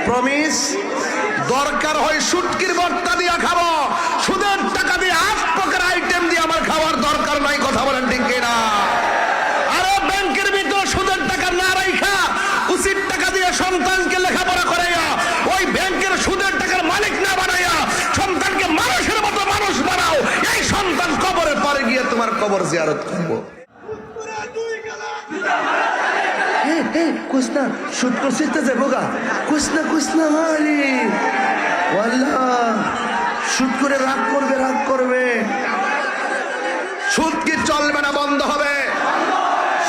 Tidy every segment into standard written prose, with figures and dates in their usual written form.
Promise দরকার হয় শুটকির ভর্তা দিয়া খাবো, সুদের টাকা দিয়ে 8 প্রকার আইটেম দিয়ে আমার খাওয়ার দরকার নাই। কথা বলেন ঠিক কিনা? আরে ব্যাংকের ভিতর সুদের টাকা না রাইখা উচিত টাকা দিয়ে সন্তানকে লেখাপড়া করাইয়া ওই ব্যাংকের সুদের টাকার মালিক না বানাইয়া সন্তানকে মানুষের মতো মানুষ বানাও। এই সন্তান কবরের পরে গিয়ে তোমার কবর জিয়ারত করবো। कुछ ना शुद्ध कोशिश तो होगा कुछ ना मारी वाला শুট করে রাগ করবে সুদ কি চলবে না? বন্ধ হবে।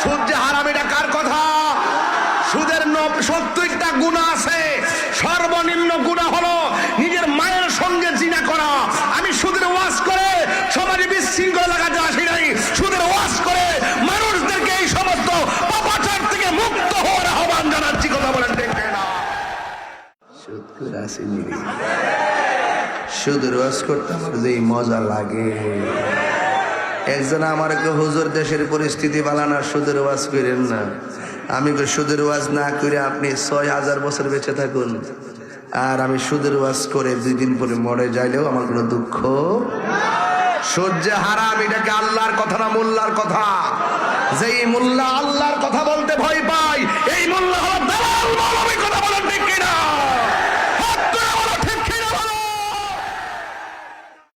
সুদ যে হারাম এটা কার কথা? সুদের 70টা গুনাহ আছে। সর্বনিম্ন গুনাহ হলো নিজের মায়ের সঙ্গে জিনা করা। আমি সুদের ওয়াজ করে সমাজে বিশৃঙ্খলা লাগাতে আসি নাই, সুদের ওয়াজ করে মানুষদেরকে এই সমস্ত পাপাচার থেকে মুক্ত হওয়ার আহ্বান জানাচ্ছি। কথা বলেন ঠিক না? সুদ করে আসেনি, সুদের ওয়াজ করতে আমার যে মজা লাগে। একজন আমার হুজুর দেশের পরিস্থিতি ভালো না, সুদের ওয়াজ করেন না। আমি সুদের ওয়াজ না করে আপনি 6000 বছর বেঁচে থাকুন, আর আমি সুদের ওয়াজ করে 2 দিন পরে মরে যাইলেও আমার কোনো দুঃখ। সহ্য হারাম, এটাকে আল্লাহর কথা না মোল্লার কথা? যেই মোল্লা আল্লাহর কথা বলতে ভয় পায়, এই মোল্লা হলো